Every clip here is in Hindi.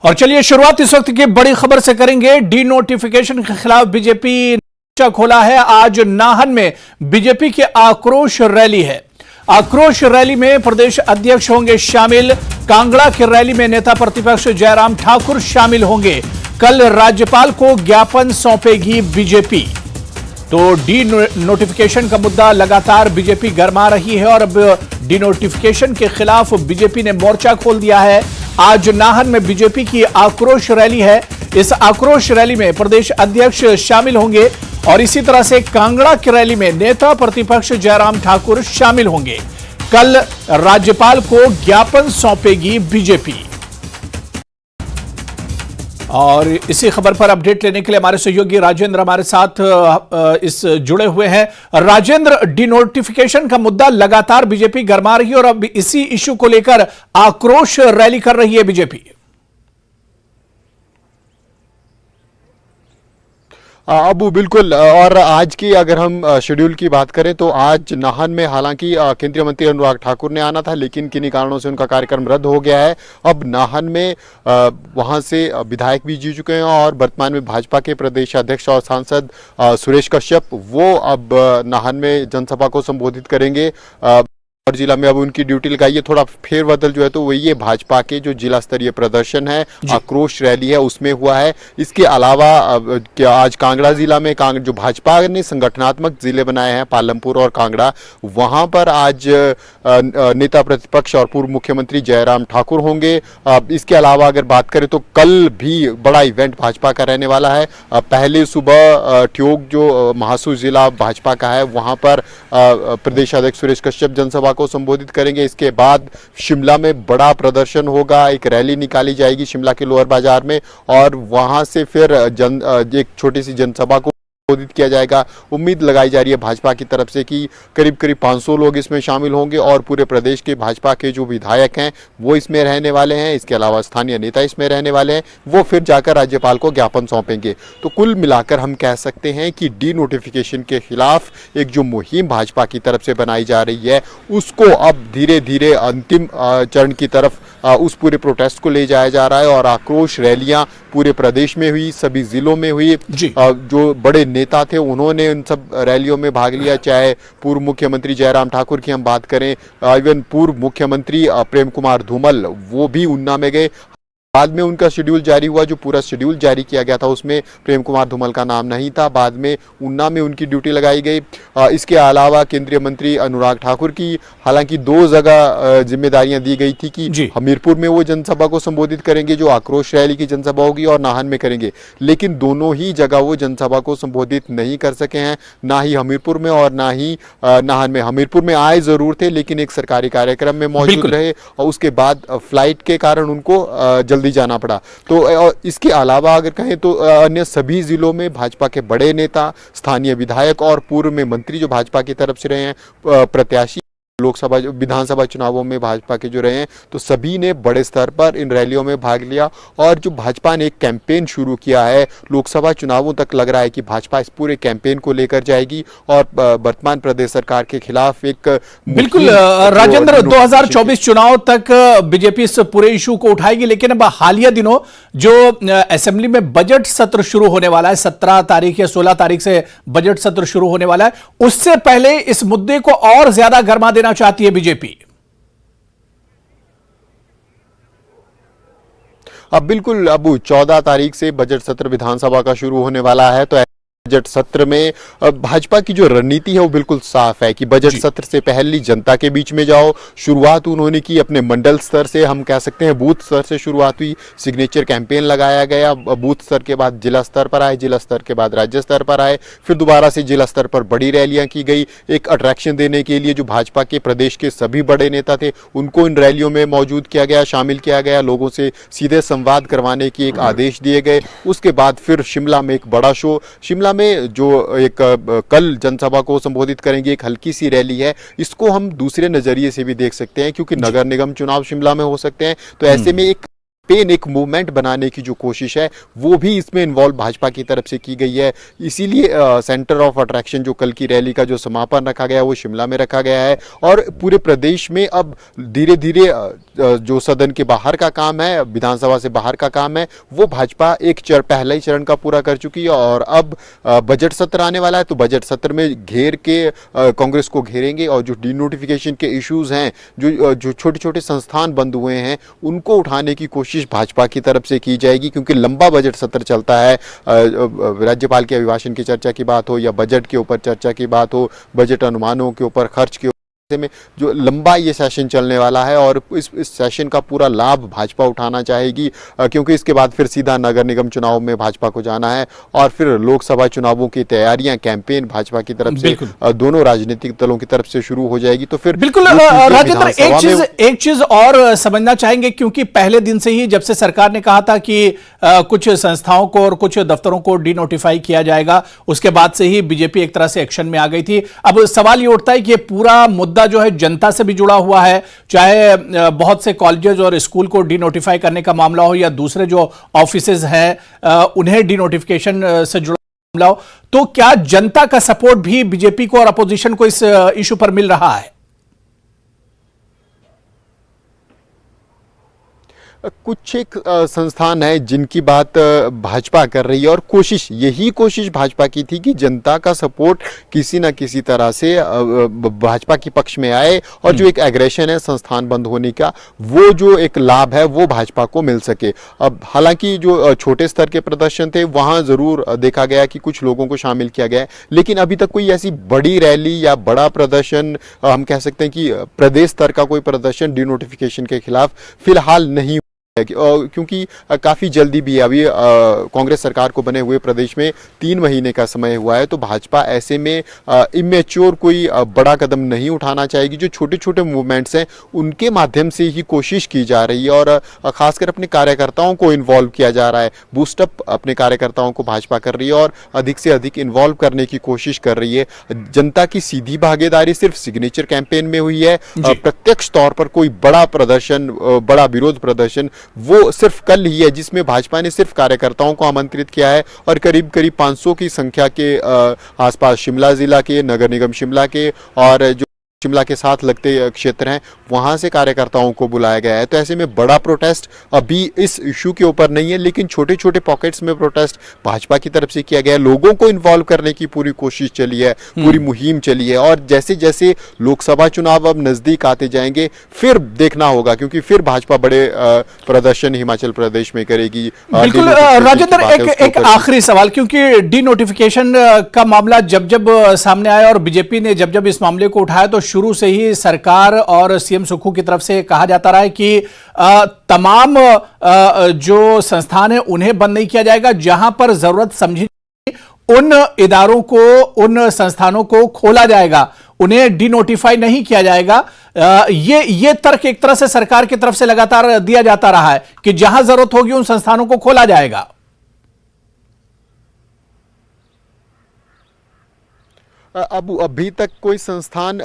और चलिए शुरुआत इस वक्त की बड़ी खबर से करेंगे। डी नोटिफिकेशन के खिलाफ बीजेपी ने खोला है। आज नाहन में बीजेपी की आक्रोश रैली है। आक्रोश रैली में प्रदेश अध्यक्ष होंगे शामिल। कांगड़ा की रैली में नेता प्रतिपक्ष जयराम ठाकुर शामिल होंगे। कल राज्यपाल को ज्ञापन सौंपेगी बीजेपी। तो डी नोटिफिकेशन का मुद्दा लगातार बीजेपी गरमा रही है और अब डी नोटिफिकेशन के खिलाफ बीजेपी ने मोर्चा खोल दिया है। आज नाहन में बीजेपी की आक्रोश रैली है। इस आक्रोश रैली में प्रदेश अध्यक्ष शामिल होंगे और इसी तरह से कांगड़ा की रैली में नेता प्रतिपक्ष जयराम ठाकुर शामिल होंगे। कल राज्यपाल को ज्ञापन सौंपेगी बीजेपी। और इसी खबर पर अपडेट लेने के लिए हमारे सहयोगी राजेंद्र हमारे साथ इस जुड़े हुए हैं। राजेंद्र, डी नोटिफिकेशन का मुद्दा लगातार बीजेपी गरमा रही है और अब इसी इश्यू को लेकर आक्रोश रैली कर रही है बीजेपी। अबू बिल्कुल। और आज की अगर हम शेड्यूल की बात करें तो आज नाहन में हालांकि केंद्रीय मंत्री अनुराग ठाकुर ने आना था, लेकिन किन्हीं कारणों से उनका कार्यक्रम रद्द हो गया है। अब नाहन में वहां से विधायक भी जीत चुके हैं और वर्तमान में भाजपा के प्रदेश अध्यक्ष और सांसद सुरेश कश्यप वो अब नाहन में जनसभा को संबोधित करेंगे। और जिला में अब उनकी ड्यूटी लगाई है। थोड़ा फेरबदल जो है तो वही ये भाजपा के जो जिला स्तरीय प्रदर्शन है, आक्रोश रैली है, उसमें हुआ है। इसके अलावा आज कांगड़ा जिला में जो भाजपा ने संगठनात्मक जिले बनाए हैं पालमपुर और कांगड़ा, वहां पर आज नेता प्रतिपक्ष और पूर्व मुख्यमंत्री जयराम ठाकुर होंगे। इसके अलावा अगर बात करें तो कल भी बड़ा इवेंट भाजपा का रहने वाला है। पहले सुबह ठियोग जो महासू जिला भाजपा का है वहां पर प्रदेश अध्यक्ष सुरेश कश्यप जनसभा को संबोधित करेंगे। इसके बाद शिमला में बड़ा प्रदर्शन होगा, एक रैली निकाली जाएगी शिमला के लोअर बाजार में और वहां से फिर एक छोटी सी जनसभा को संबोधित किया जाएगा। उम्मीद लगाई जा रही है भाजपा की तरफ से कि करीब करीब 500 लोग इसमें शामिल होंगे और पूरे प्रदेश के भाजपा के जो विधायक हैं वो इसमें रहने वाले हैं। इसके अलावा स्थानीय नेता इसमें रहने वाले हैं, वो फिर जाकर राज्यपाल को ज्ञापन सौंपेंगे। तो कुल मिलाकर हम कह सकते हैं कि डी नोटिफिकेशन के खिलाफ एक जो मुहिम भाजपा की तरफ से बनाई जा रही है उसको अब धीरे धीरे अंतिम चरण की तरफ उस पूरे प्रोटेस्ट को ले जाया जा रहा है। और आक्रोश रैलियां पूरे प्रदेश में हुई, सभी जिलों में हुई। जो बड़े नेता थे उन्होंने उन सब रैलियों में भाग लिया, चाहे पूर्व मुख्यमंत्री जयराम ठाकुर की हम बात करें, इवन पूर्व मुख्यमंत्री प्रेम कुमार धूमल वो भी ऊना में गए। बाद में उनका शेड्यूल जारी हुआ, जो पूरा शेड्यूल जारी किया गया था उसमें प्रेम कुमार धूमल का नाम नहीं था। बाद में ऊना में उनकी ड्यूटी लगाई गई। इसके अलावा केंद्रीय मंत्री अनुराग ठाकुर की हालांकि 2 जगह जिम्मेदारियां दी गई थी कि हमीरपुर में वो जनसभा को संबोधित करेंगे जो आक्रोश रैली की जनसभा होगी और नाहन में करेंगे, लेकिन दोनों ही जगह वो जनसभा को संबोधित नहीं कर सके हैं, ना ही हमीरपुर में और ना ही नाहन में। हमीरपुर में आए जरूर थे लेकिन एक सरकारी कार्यक्रम में मौजूद रहे और उसके बाद फ्लाइट के कारण उनको जल्दी जाना पड़ा। तो इसके अलावा अगर कहें तो अन्य सभी जिलों में भाजपा के बड़े नेता, स्थानीय विधायक और पूर्व में मंत्री जो भाजपा की तरफ से रहे हैं, प्रत्याशी लोकसभा विधानसभा चुनावों में भाजपा के जो रहे हैं, तो सभी ने बड़े स्तर पर इन रैलियों में भाग लिया। और जो भाजपा ने एक कैंपेन शुरू किया है लोकसभा चुनावों तक, लग रहा है कि भाजपा इस पूरे कैंपेन को लेकर जाएगी और वर्तमान प्रदेश सरकार के खिलाफ एक बिल्कुल राजेंद्र 2024 चुनाव तक बीजेपी इस पूरे इशू को उठाएगी। लेकिन अब हालिया दिनों जो असेंबली में बजट सत्र शुरू होने वाला है, 17 तारीख या 16 तारीख से बजट सत्र शुरू होने वाला है, उससे पहले इस मुद्दे को और ज्यादा गर्मा देना चाहती है बीजेपी। अब बिल्कुल अबू 14 तारीख से बजट सत्र विधानसभा का शुरू होने वाला है। तो बजट सत्र में भाजपा की जो रणनीति है वो बिल्कुल साफ है कि बजट सत्र से पहले जनता के बीच में जाओ। शुरुआत उन्होंने की अपने मंडल स्तर से, हम कह सकते हैं बूथ स्तर से शुरुआत हुई, सिग्नेचर कैंपेन लगाया गया। बूथ स्तर के बाद जिला स्तर पर आए, जिला स्तर के बाद राज्य स्तर पर आए, फिर दोबारा से जिला स्तर पर बड़ी रैलियां की गई। एक अट्रैक्शन देने के लिए जो भाजपा के प्रदेश के सभी बड़े नेता थे उनको इन रैलियों में मौजूद किया गया, शामिल किया गया, लोगों से सीधे संवाद करवाने की एक आदेश दिए गए। उसके बाद फिर शिमला में एक बड़ा शो, शिमला में जो एक कल जनसभा को संबोधित करेंगे, एक हल्की सी रैली है, इसको हम दूसरे नजरिए से भी देख सकते हैं क्योंकि नगर निगम चुनाव शिमला में हो सकते हैं। तो ऐसे में एक पेन एक मूवमेंट बनाने की जो कोशिश है वो भी इसमें इन्वॉल्व भाजपा की तरफ से की गई है। इसीलिए सेंटर ऑफ अट्रैक्शन जो कल की रैली का जो समापन रखा गया है वो शिमला में रखा गया है और पूरे प्रदेश में अब धीरे धीरे जो सदन के बाहर का काम है, विधानसभा से बाहर का काम है, वो भाजपा एक पहला ही चरण का पूरा कर चुकी है और अब बजट सत्र आने वाला है तो बजट सत्र में घेर के कांग्रेस को घेरेंगे और जो डीनोटिफिकेशन के इश्यूज हैं, जो छोटे छोटे संस्थान बंद हुए हैं, उनको उठाने की कोशिश भाजपा की तरफ से की जाएगी क्योंकि लंबा बजट सत्र चलता है। राज्यपाल के अभिभाषण की चर्चा की बात हो या बजट के ऊपर चर्चा की बात हो, बजट अनुमानों के ऊपर, खर्च के में जो लंबा ये सेशन चलने वाला है और इस सेशन का पूरा लाभ भाजपा उठाना चाहेगी क्योंकि इसके बाद फिर सीधा नगर निगम चुनाव में भाजपा को जाना है और फिर लोकसभा चुनावों की तैयारियां, कैंपेन भाजपा की तरफ से दोनों राजनीतिक दलों की तरफ से शुरू हो जाएगी। तो फिर बिल्कुल राजेंद्र, एक चीज और समझना चाहेंगे क्योंकि पहले दिन से ही जब से सरकार ने कहा था कि कुछ संस्थाओं को और कुछ दफ्तरों को डी नोटिफाई किया जाएगा, उसके बाद से ही बीजेपी एक तरह से एक्शन में आ गई थी। अब सवाल ये उठता है कि पूरा मुद्दा जो है जनता से भी जुड़ा हुआ है, चाहे बहुत से कॉलेजेस और स्कूल को डी नोटिफाई करने का मामला हो या दूसरे जो ऑफिसेज हैं उन्हें डी नोटिफिकेशन से जुड़ा मामला हो, तो क्या जनता का सपोर्ट भी बीजेपी को और अपोजिशन को इस इशू पर मिल रहा है? कुछ एक संस्थान है जिनकी बात भाजपा कर रही है और यही कोशिश भाजपा की थी कि जनता का सपोर्ट किसी ना किसी तरह से भाजपा के पक्ष में आए और जो एक एग्रेशन है संस्थान बंद होने का, वो जो एक लाभ है वो भाजपा को मिल सके। अब हालांकि जो छोटे स्तर के प्रदर्शन थे वहां जरूर देखा गया कि कुछ लोगों को शामिल किया गया है, लेकिन अभी तक कोई ऐसी बड़ी रैली या बड़ा प्रदर्शन, हम कह सकते हैं कि प्रदेश स्तर का कोई प्रदर्शन डी नोटिफिकेशन के खिलाफ फिलहाल नहीं, क्योंकि काफी जल्दी भी अभी कांग्रेस सरकार को बने हुए प्रदेश में 3 महीने का समय हुआ है, तो भाजपा ऐसे में इमेच्योर कोई बड़ा कदम नहीं उठाना चाहेगी। जो छोटे छोटे मूवमेंट्स हैं उनके माध्यम से ही कोशिश की जा रही है और खासकर अपने कार्यकर्ताओं को इन्वॉल्व किया जा रहा है। बूस्टअप अपने कार्यकर्ताओं को भाजपा कर रही है और अधिक से अधिक इन्वॉल्व करने की कोशिश कर रही है। जनता की सीधी भागीदारी सिर्फ सिग्नेचर कैंपेन में हुई है, प्रत्यक्ष तौर पर कोई बड़ा प्रदर्शन, बड़ा विरोध प्रदर्शन वो सिर्फ कल ही है जिसमें भाजपा ने सिर्फ कार्यकर्ताओं को आमंत्रित किया है और करीब करीब 500 की संख्या के आसपास शिमला जिला के, नगर निगम शिमला के और जो शिमला के साथ लगते क्षेत्र हैं वहां से कार्यकर्ताओं को बुलाया गया है। तो ऐसे में बड़ा प्रोटेस्ट अभी इस इशू के ऊपर नहीं है, लेकिन छोटे छोटे पॉकेट्स में प्रोटेस्ट भाजपा की तरफ से किया गया है। लोगों को इन्वॉल्व करने की पूरी कोशिश चली है, पूरी मुहिम चली है और जैसे जैसे लोकसभा चुनाव अब नजदीक आते जाएंगे फिर देखना होगा, क्योंकि फिर भाजपा बड़े प्रदर्शन हिमाचल प्रदेश में करेगी। बिल्कुल राजेंद्र, एक आखिरी सवाल, क्योंकि डी नोटिफिकेशन का मामला जब जब सामने आया और बीजेपी ने जब जब इस मामले को उठाया तो शुरू से ही सरकार और सीएम सुक्खू की तरफ से कहा जाता रहा है कि तमाम जो संस्थान है उन्हें बंद नहीं किया जाएगा, जहां पर जरूरत समझी उन इदारों को, उन संस्थानों को खोला जाएगा, उन्हें डी नोटिफाई नहीं किया जाएगा। ये तर्क एक तरह से सरकार की तरफ से लगातार दिया जाता रहा है कि जहां जरूरत होगी उन संस्थानों को खोला जाएगा। अभी तक कोई संस्थान,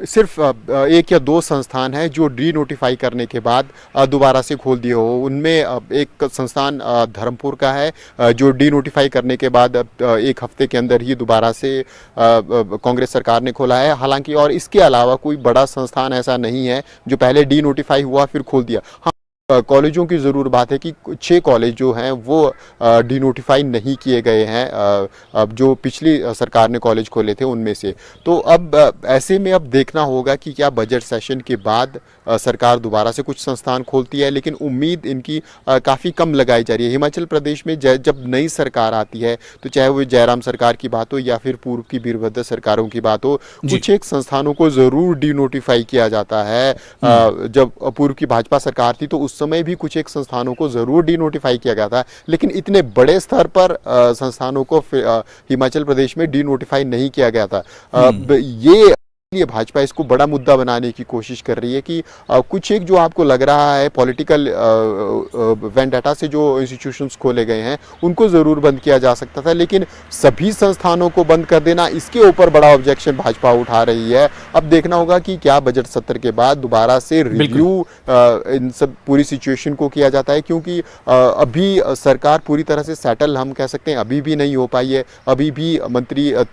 सिर्फ 1 या 2 संस्थान हैं जो डी नोटिफाई करने के बाद दोबारा से खोल दिए हो। उनमें एक संस्थान धर्मपुर का है जो डी नोटिफाई करने के बाद 1 हफ्ते के अंदर ही दोबारा से कांग्रेस सरकार ने खोला है। हालांकि और इसके अलावा कोई बड़ा संस्थान ऐसा नहीं है जो पहले डी नोटिफाई हुआ फिर खोल दिया। हाँ, कॉलेजों की ज़रूर बात है कि 6 कॉलेज जो हैं वो डी नोटिफाई नहीं किए गए हैं, अब जो पिछली सरकार ने कॉलेज खोले थे उनमें से। तो अब ऐसे में अब देखना होगा कि क्या बजट सेशन के बाद सरकार दोबारा से कुछ संस्थान खोलती है, लेकिन उम्मीद इनकी काफ़ी कम लगाई जा रही है। हिमाचल प्रदेश में जब नई सरकार आती है तो चाहे वो जयराम सरकार की बात हो या फिर पूर्व की वीरभद्र सरकारों की बात हो, कुछ एक संस्थानों को ज़रूर डी नोटिफाई किया जाता है। जब पूर्व की भाजपा सरकार थी तो उस समय भी कुछ एक संस्थानों को जरूर डी नोटिफाई किया गया था, लेकिन इतने बड़े स्तर पर संस्थानों को हिमाचल प्रदेश में डी नोटिफाई नहीं किया गया था। ये लिए भाजपा इसको बड़ा मुद्दा बनाने की कोशिश कर रही है कि कुछ एक जो आपको लग रहा है पॉलिटिकल वेंडेटा से जो इंस्टीट्यूशंस खोले गए हैं उनको ज़रूर बंद किया जा सकता था, लेकिन सभी संस्थानों को बंद कर देना, इसके ऊपर बड़ा ऑब्जेक्शन भाजपा उठा रही है। अब देखना होगा कि क्या बजट सत्र के बाद दोबारा से रिव्यू इन सब पूरी सिचुएशन को किया जाता है, क्योंकि अभी सरकार पूरी तरह से सेटल हम कह सकते हैं अभी भी नहीं हो पाई है। अभी भी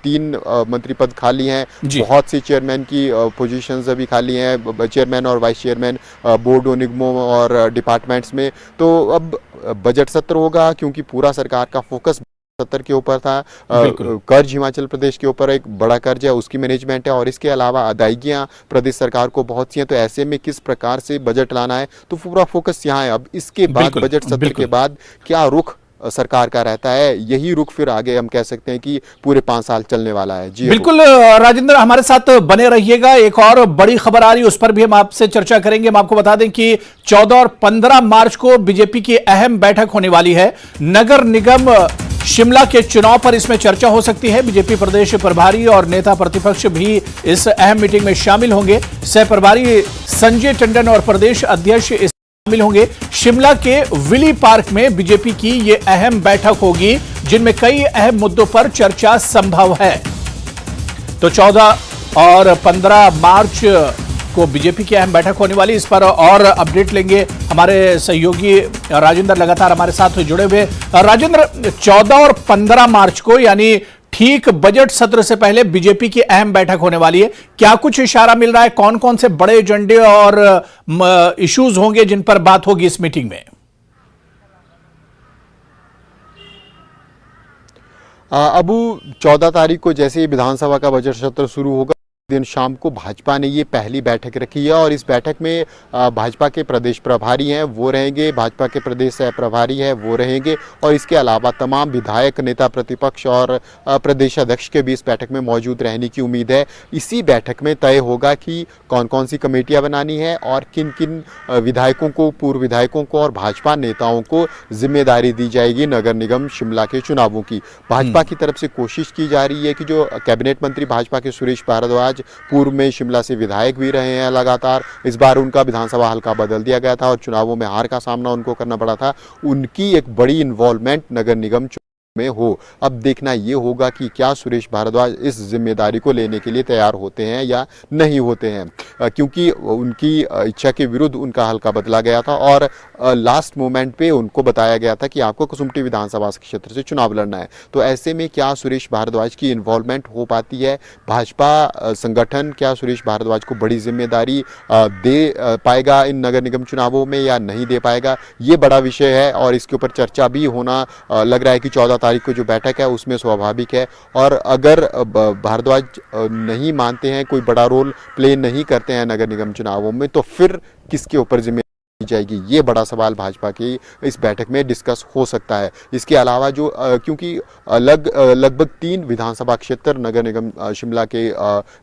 तीन मंत्री पद खाली हैं, बहुत से चेयरमैन की पोजीशंस अभी खाली हैं, चेयरमैन और वाइस चेयरमैन बोर्ड निगमों और डिपार्टमेंट्स में। तो अब बजट सत्र होगा, क्योंकि पूरा सरकार का फोकस सत्र के ऊपर था। कर्ज हिमाचल प्रदेश के ऊपर एक बड़ा कर्ज है, उसकी मैनेजमेंट है, और इसके अलावा अदायगियां प्रदेश सरकार को बहुत सी हैं। तो ऐसे में किस प्रकार से बजट लाना है, तो पूरा फोकस यहाँ है। अब इसके बाद बजट सत्र के बाद क्या रुख सरकार का रहता है, यही रुख फिर आगे हम कह सकते हैं कि पूरे 5 साल चलने वाला है। जी बिल्कुल राजेंद्र, हमारे साथ बने रहिएगा। एक और बड़ी खबर आ रही है, उस पर भी हम आपसे चर्चा करेंगे। हम आपको बता दें कि 14 और 15 मार्च को बीजेपी की अहम बैठक होने वाली है। नगर निगम शिमला के चुनाव पर इसमें चर्चा हो सकती है। बीजेपी प्रदेश प्रभारी और नेता प्रतिपक्ष भी इस अहम मीटिंग में शामिल होंगे। सह प्रभारी संजय टंडन और प्रदेश अध्यक्ष शामिल होंगे। शिमला के विली पार्क में बीजेपी की यह अहम बैठक होगी, जिनमें कई अहम मुद्दों पर चर्चा संभव है। तो 14 और 15 मार्च को बीजेपी की अहम बैठक होने वाली, इस पर और अपडेट लेंगे। हमारे सहयोगी राजेंद्र लगातार हमारे साथ जुड़े हुए। राजेंद्र, 14 और 15 मार्च को यानी ठीक बजट सत्र से पहले बीजेपी की अहम बैठक होने वाली है। क्या कुछ इशारा मिल रहा है, कौन कौन से बड़े एजेंडे और इश्यूज होंगे जिन पर बात होगी इस मीटिंग में? अब 14 तारीख को जैसे ही विधानसभा का बजट सत्र शुरू होगा, दिन शाम को भाजपा ने ये पहली बैठक रखी है, और इस बैठक में भाजपा के प्रदेश प्रभारी हैं वो रहेंगे, भाजपा के प्रदेश सह प्रभारी हैं वो रहेंगे, और इसके अलावा तमाम विधायक, नेता प्रतिपक्ष और प्रदेश अध्यक्ष के भी इस बैठक में मौजूद रहने की उम्मीद है। इसी बैठक में तय होगा कि कौन कौन सी कमेटियां बनानी है और किन किन विधायकों को, पूर्व विधायकों को और भाजपा नेताओं को जिम्मेदारी दी जाएगी नगर निगम शिमला के चुनावों की। भाजपा की तरफ से कोशिश की जा रही है कि जो कैबिनेट मंत्री भाजपा के सुरेश भारद्वाज पूर्व में शिमला से विधायक भी रहे हैं लगातार, इस बार उनका विधानसभा हल्का बदल दिया गया था और चुनावों में हार का सामना उनको करना पड़ा था, उनकी एक बड़ी इन्वॉल्वमेंट नगर निगम में हो। अब देखना ये होगा कि क्या सुरेश भारद्वाज इस जिम्मेदारी को लेने के लिए तैयार होते हैं या नहीं होते हैं, क्योंकि उनकी इच्छा के विरुद्ध उनका हल्का बदला गया था और लास्ट मोमेंट पे उनको बताया गया था कि आपको कुसुम्पटी विधानसभा क्षेत्र से चुनाव लड़ना है। तो ऐसे में क्या सुरेश भारद्वाज की इन्वॉल्वमेंट हो पाती है, भाजपा संगठन क्या सुरेश भारद्वाज को बड़ी जिम्मेदारी दे पाएगा इन नगर निगम चुनावों में या नहीं दे पाएगा, ये बड़ा विषय है और इसके ऊपर चर्चा भी होना लग रहा है कि 14 तारीख को जो बैठक है उसमें स्वाभाविक है। और अगर भारद्वाज नहीं मानते हैं, कोई बड़ा रोल प्ले नहीं करते हैं नगर निगम चुनावों में, तो फिर किसके ऊपर जिम्मेदारी जाएगी, ये बड़ा सवाल भाजपा की इस बैठक में डिस्कस हो सकता है। इसके अलावा जो क्योंकि लगभग 3 विधानसभा क्षेत्र नगर निगम शिमला के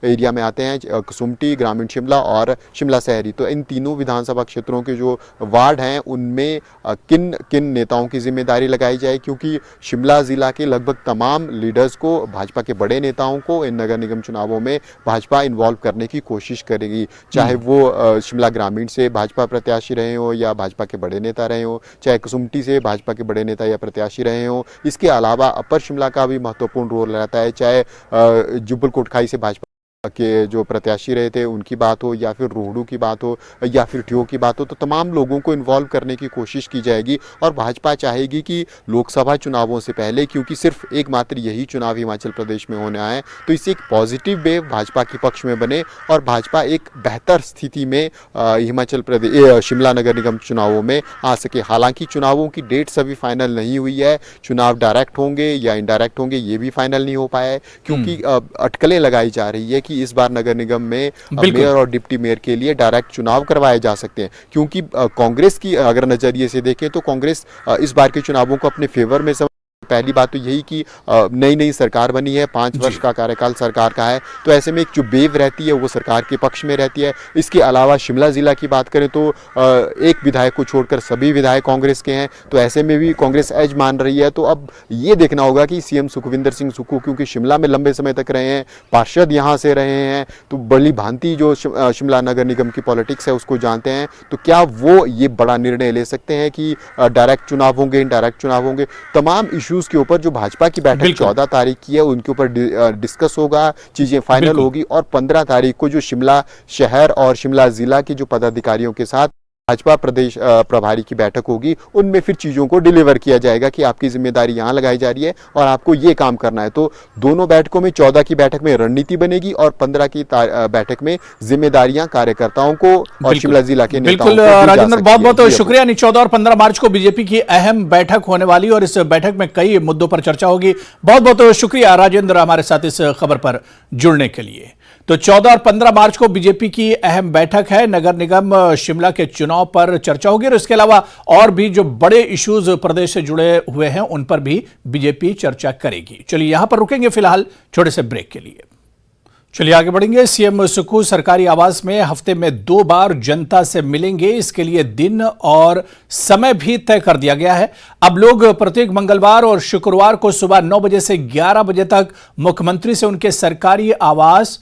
एरिया में आते हैं, कुसुम्पटी, ग्रामीण शिमला और शिमला शहरी, तो इन तीनों विधानसभा क्षेत्रों के जो वार्ड हैं उनमें किन किन नेताओं की जिम्मेदारी लगाई जाए, क्योंकि शिमला जिला के लगभग तमाम लीडर्स को, भाजपा के बड़े नेताओं को इन नगर निगम चुनावों में भाजपा इन्वॉल्व करने की कोशिश करेगी, चाहे वो शिमला ग्रामीण से भाजपा प्रत्याशी रहे हो या भाजपा के बड़े नेता रहे हो, चाहे कुसुम्पटी से भाजपा के बड़े नेता या प्रत्याशी रहे हो। इसके अलावा अपर शिमला का भी महत्वपूर्ण रोल रहता है, चाहे जुब्बल कोटखाई से भाजपा के जो प्रत्याशी रहे थे उनकी बात हो या फिर रोहडू की बात हो या फिर ठियो की बात हो, तो तमाम लोगों को इन्वॉल्व करने की कोशिश की जाएगी। और भाजपा चाहेगी कि लोकसभा चुनावों से पहले, क्योंकि सिर्फ एकमात्र यही चुनाव हिमाचल प्रदेश में होने आए, तो इससे एक पॉजिटिव वेव भाजपा के पक्ष में बने और भाजपा एक बेहतर स्थिति में हिमाचल प्रदेश शिमला नगर निगम चुनावों में आ सके। हालांकि चुनावों की डेट्स अभी फाइनल नहीं हुई है, चुनाव डायरेक्ट होंगे या इनडायरेक्ट होंगे ये भी फाइनल नहीं हो पाया है, क्योंकि अटकलें लगाई जा रही है कि इस बार नगर निगम में मेयर और डिप्टी मेयर के लिए डायरेक्ट चुनाव करवाए जा सकते हैं, क्योंकि कांग्रेस की अगर नजरिए से देखें तो कांग्रेस इस बार के चुनावों को अपने फेवर में पहली बात तो यही कि नई नई सरकार बनी है, 5 वर्ष का कार्यकाल सरकार का है, तो ऐसे में एक जो वेव रहती है वो सरकार के पक्ष में रहती है। इसके अलावा शिमला जिला की बात करें तो एक विधायक को छोड़कर सभी विधायक कांग्रेस के हैं, तो ऐसे में भी कांग्रेस एज मान रही है। तो अब ये देखना होगा कि सीएम सुखविंदर सिंह सुक्खू क्योंकि शिमला में लंबे समय तक रहे हैं, पार्षद यहाँ से रहे हैं, तो बड़ी भांति जो शिमला नगर निगम की पॉलिटिक्स है उसको जानते हैं, तो क्या वो ये बड़ा निर्णय ले सकते हैं कि डायरेक्ट चुनाव होंगे, इनडायरेक्ट चुनाव होंगे। तमाम इश्यूज के ऊपर जो भाजपा की बैठक 14 तारीख की है उनके ऊपर डिस्कस होगा, चीजें फाइनल होगी और 15 तारीख को जो शिमला शहर और शिमला जिला के जो पदाधिकारियों के साथ भाजपा प्रदेश प्रभारी की बैठक होगी, उनमें फिर चीजों को डिलीवर किया जाएगा कि आपकी जिम्मेदारी यहाँ लगाई जा रही है और आपको ये काम करना है। तो दोनों बैठकों में 14 की बैठक में रणनीति बनेगी और 15 की बैठक में जिम्मेदारियां कार्यकर्ताओं को और शिमला जिला के नेताओं को दी जा सकती है। राजेंद्र, बहुत बहुत शुक्रिया। 14 और 15 मार्च को बीजेपी की अहम बैठक होने वाली और इस बैठक में कई मुद्दों पर चर्चा होगी। बहुत बहुत शुक्रिया राजेंद्र हमारे साथ इस खबर पर जुड़ने के लिए। तो 14 और 15 मार्च को बीजेपी की अहम बैठक है, नगर निगम शिमला के चुनाव पर चर्चा होगी और इसके अलावा और भी जो बड़े इश्यूज प्रदेश से जुड़े हुए हैं उन पर भी बीजेपी चर्चा करेगी। चलिए यहां पर रुकेंगे फिलहाल छोटे से ब्रेक के लिए। चलिए आगे बढ़ेंगे। सीएम सुक्खू सरकारी आवास में हफ्ते में 2 बार जनता से मिलेंगे, इसके लिए दिन और समय भी तय कर दिया गया है। अब लोग प्रत्येक मंगलवार और शुक्रवार को सुबह 9 बजे से 11 बजे तक मुख्यमंत्री से उनके सरकारी आवास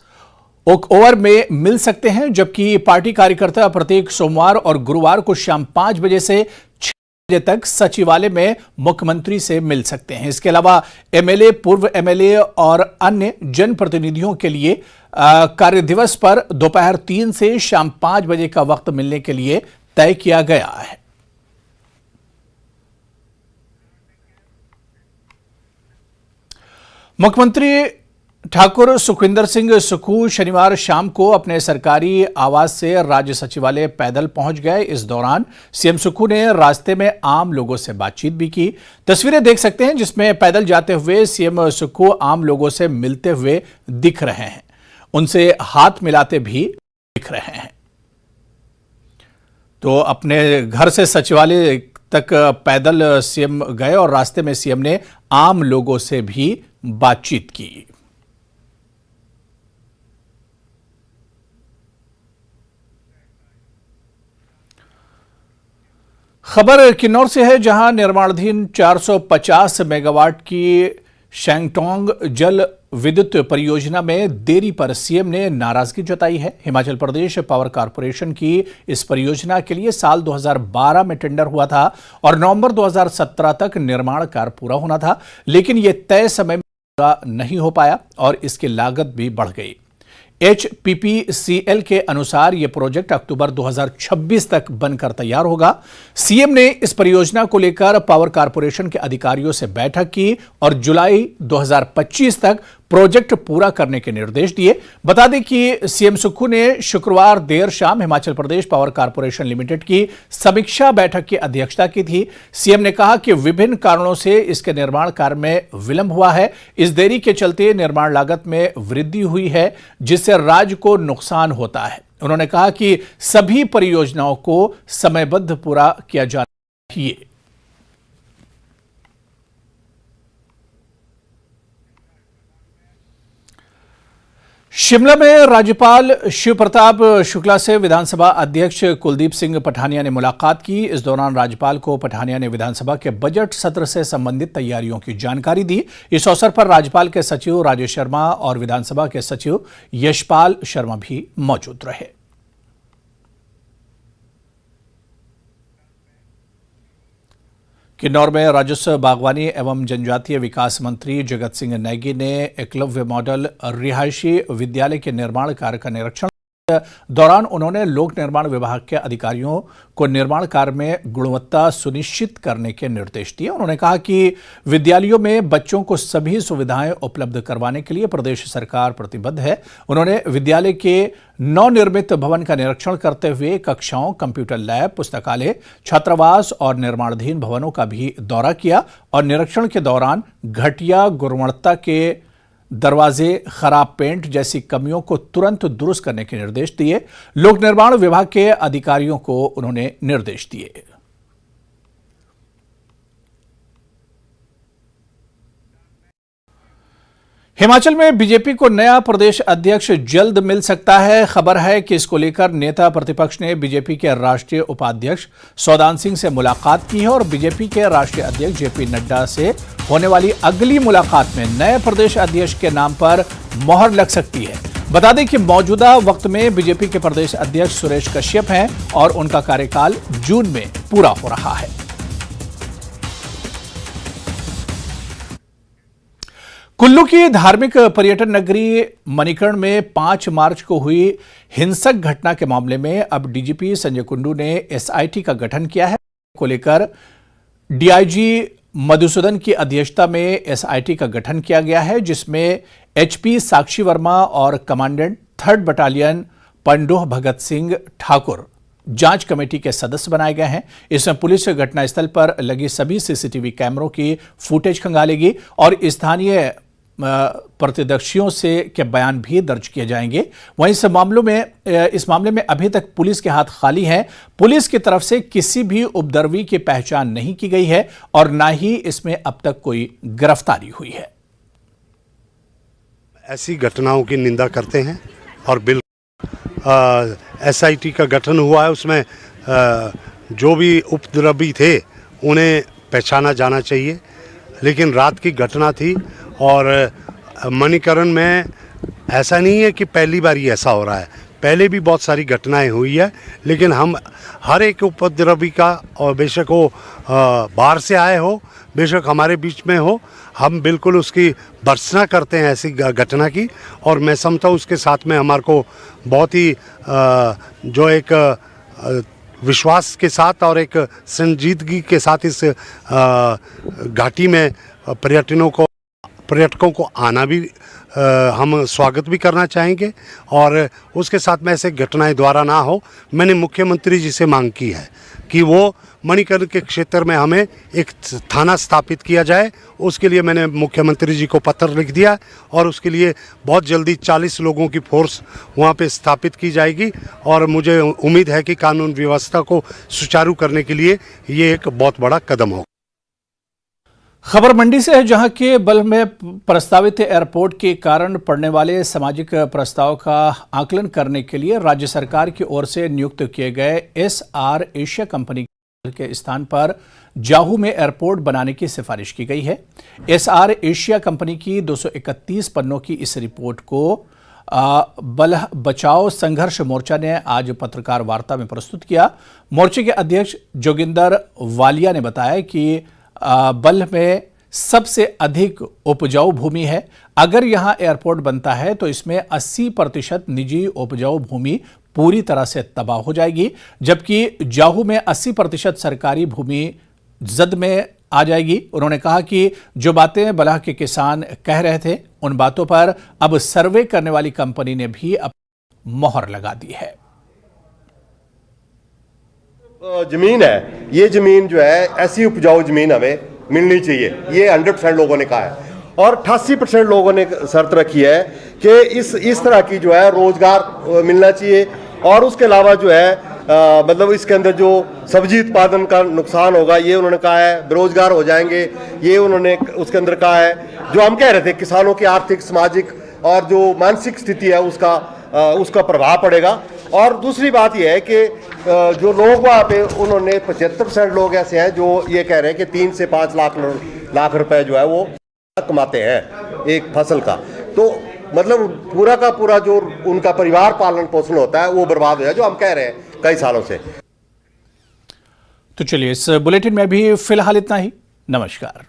ओक ओवर में मिल सकते हैं, जबकि पार्टी कार्यकर्ता प्रत्येक सोमवार और गुरुवार को शाम 5 बजे से 6 बजे तक सचिवालय में मुख्यमंत्री से मिल सकते हैं। इसके अलावा एमएलए, पूर्व एमएलए और अन्य जनप्रतिनिधियों के लिए कार्य दिवस पर दोपहर 3 से शाम 5 बजे का वक्त मिलने के लिए तय किया गया है। मुख्यमंत्री ठाकुर सुखविंदर सिंह सुक्खू शनिवार शाम को अपने सरकारी आवास से राज्य सचिवालय पैदल पहुंच गए। इस दौरान सीएम सुक्खू ने रास्ते में आम लोगों से बातचीत भी की। तस्वीरें देख सकते हैं जिसमें पैदल जाते हुए सीएम सुक्खू आम लोगों से मिलते हुए दिख रहे हैं, उनसे हाथ मिलाते भी दिख रहे हैं। तो अपने घर से सचिवालय तक पैदल सीएम गए और रास्ते में सीएम ने आम लोगों से भी बातचीत की। खबर किन्नौर से है, जहां निर्माणाधीन 450 मेगावाट की शैंगटोंग जल विद्युत परियोजना में देरी पर सीएम ने नाराजगी जताई है। हिमाचल प्रदेश पावर कॉर्पोरेशन की इस परियोजना के लिए साल 2012 में टेंडर हुआ था और नवंबर 2017 तक निर्माण कार्य पूरा होना था, लेकिन यह तय समय में पूरा नहीं हो पाया और इसकी लागत भी बढ़ गई। HPPCL के अनुसार यह प्रोजेक्ट अक्टूबर 2026 तक बनकर तैयार होगा। सीएम ने इस परियोजना को लेकर पावर कॉर्पोरेशन के अधिकारियों से बैठक की और जुलाई 2025 तक प्रोजेक्ट पूरा करने के निर्देश दिए। बता दें कि सीएम सुक्खू ने शुक्रवार देर शाम Himachal Pradesh power corporation limited की समीक्षा बैठक की अध्यक्षता की थी। सीएम ने कहा कि विभिन्न कारणों से इसके निर्माण कार्य में विलंब हुआ है। इस देरी के चलते निर्माण लागत में वृद्धि हुई है, जिससे राज्य को नुकसान होता है। उन्होंने कहा कि सभी परियोजनाओं को समयबद्ध पूरा किया जाना चाहिए। शिमला में राज्यपाल शिव प्रताप शुक्ला से विधानसभा अध्यक्ष कुलदीप सिंह पठानिया ने मुलाकात की। इस दौरान राज्यपाल को पठानिया ने विधानसभा के बजट सत्र से संबंधित तैयारियों की जानकारी दी। इस अवसर पर राज्यपाल के सचिव राजेश शर्मा और विधानसभा के सचिव यशपाल शर्मा भी मौजूद रहे। किन्नौर में राजस्व, बागवानी एवं जनजातीय विकास मंत्री जगत सिंह नेगी ने एकलव्य मॉडल रिहायशी विद्यालय के निर्माण कार्य का निरीक्षण दौरान उन्होंने लोक निर्माण विभाग के अधिकारियों को निर्माण कार्य में गुणवत्ता सुनिश्चित करने के निर्देश दिए। उन्होंने कहा कि विद्यालयों में बच्चों को सभी सुविधाएं उपलब्ध करवाने के लिए प्रदेश सरकार प्रतिबद्ध है। उन्होंने विद्यालय के नवनिर्मित भवन का निरीक्षण करते हुए कक्षाओं, कंप्यूटर लैब, पुस्तकालय, छात्रावास और निर्माणाधीन भवनों का भी दौरा किया और निरीक्षण के दौरान घटिया गुणवत्ता के दरवाजे, खराब पेंट जैसी कमियों को तुरंत दुरुस्त करने के निर्देश दिए। लोक निर्माण विभाग के अधिकारियों को उन्होंने निर्देश दिए। हिमाचल में बीजेपी को नया प्रदेश अध्यक्ष जल्द मिल सकता है। खबर है कि इसको लेकर नेता प्रतिपक्ष ने बीजेपी के राष्ट्रीय उपाध्यक्ष सौदान सिंह से मुलाकात की है और बीजेपी के राष्ट्रीय अध्यक्ष जेपी नड्डा से होने वाली अगली मुलाकात में नए प्रदेश अध्यक्ष के नाम पर मोहर लग सकती है। बता दें कि मौजूदा वक्त में बीजेपी के प्रदेश अध्यक्ष सुरेश कश्यप हैं और उनका कार्यकाल जून में पूरा हो रहा है। कुल्लू की धार्मिक पर्यटन नगरी मणिकर्ण में 5 मार्च को हुई हिंसक घटना के मामले में अब डीजीपी संजय कुंडू ने एसआईटी का गठन किया है। को लेकर डीआईजी मधुसूदन की अध्यक्षता में एसआईटी का गठन किया गया है, जिसमें एचपी साक्षी वर्मा और commandant 3rd battalion Pandoh Bhagat Singh Thakur जांच कमेटी के सदस्य बनाए गए हैं। इसमें पुलिस घटनास्थल पर लगी सभी सीसीटीवी कैमरों की फुटेज खंगालेगी और स्थानीय प्रत्यक्षदर्शियों से के बयान भी दर्ज किए जाएंगे। वहीं इस मामले में अभी तक पुलिस के हाथ खाली हैं। पुलिस की तरफ से किसी भी उपद्रवी की पहचान नहीं की गई है और ना ही इसमें अब तक कोई गिरफ्तारी हुई है। ऐसी घटनाओं की निंदा करते हैं और बिल्कुल एसआईटी का गठन हुआ है, उसमें जो भी उपद्रवी थे उन्हें पहचाना जाना चाहिए। लेकिन रात की घटना थी और मणिकर्ण में ऐसा नहीं है कि पहली बार ही ऐसा हो रहा है, पहले भी बहुत सारी घटनाएं हुई है। लेकिन हम हर एक उपद्रवी का, और बेशक वो बाहर से आए हो, बेशक हमारे बीच में हो, हम बिल्कुल उसकी भर्त्सना करते हैं ऐसी घटना की। और मैं समझता हूँ उसके साथ में हमारे को बहुत ही जो एक विश्वास के साथ और एक संजीदगी के साथ इस घाटी में पर्यटकों को आना भी हम स्वागत भी करना चाहेंगे और उसके साथ में ऐसे घटनाएं दोबारा ना हो। मैंने मुख्यमंत्री जी से मांग की है कि वो मणिकर्ण के क्षेत्र में हमें एक थाना स्थापित किया जाए। उसके लिए मैंने मुख्यमंत्री जी को पत्र लिख दिया और उसके लिए बहुत जल्दी 40 लोगों की फोर्स वहाँ पे स्थापित की जाएगी और मुझे उम्मीद है कि कानून व्यवस्था को सुचारू करने के लिए ये एक बहुत बड़ा कदम होगा। खबर मंडी से है, जहां के बल्ह में प्रस्तावित एयरपोर्ट के कारण पड़ने वाले सामाजिक प्रस्ताव का आकलन करने के लिए राज्य सरकार की ओर से नियुक्त किए गए SR एशिया कंपनी के स्थान पर जाहू में एयरपोर्ट बनाने की सिफारिश की गई है। SR एशिया कंपनी की 231 पन्नों की इस रिपोर्ट को बल्ह बचाओ संघर्ष मोर्चा ने आज पत्रकार वार्ता में प्रस्तुत किया। मोर्चे के अध्यक्ष जोगिंदर वालिया ने बताया कि बल्ह में सबसे अधिक उपजाऊ भूमि है। अगर यहां एयरपोर्ट बनता है तो इसमें 80% निजी उपजाऊ भूमि पूरी तरह से तबाह हो जाएगी, जबकि जाहू में 80% सरकारी भूमि जद में आ जाएगी। उन्होंने कहा कि जो बातें बल्ह के किसान कह रहे थे, उन बातों पर अब सर्वे करने वाली कंपनी ने भी अब मोहर लगा दी है। जमीन है, ये जमीन जो है ऐसी उपजाऊ जमीन हमें मिलनी चाहिए, ये 100% लोगों ने कहा है और 88% लोगों ने शर्त रखी है कि इस तरह की जो है रोजगार मिलना चाहिए। और उसके अलावा जो है मतलब इसके अंदर जो सब्जी उत्पादन का नुकसान होगा ये उन्होंने कहा है, बेरोजगार हो जाएंगे ये उन्होंने उसके अंदर कहा है। जो हम कह रहे थे किसानों की आर्थिक, सामाजिक और जो मानसिक स्थिति है उसका प्रभाव पड़ेगा। और दूसरी बात यह है कि जो लोग वहाँ पे उन्होंने 75% लोग ऐसे हैं जो ये कह रहे हैं कि 3 से 5 लाख रुपए जो है वो कमाते हैं एक फसल का, तो मतलब पूरा का पूरा जो उनका परिवार पालन पोषण होता है वो बर्बाद हो जाए, जो हम कह रहे हैं कई सालों से। तो चलिए, इस बुलेटिन में भी फिलहाल इतना ही। नमस्कार।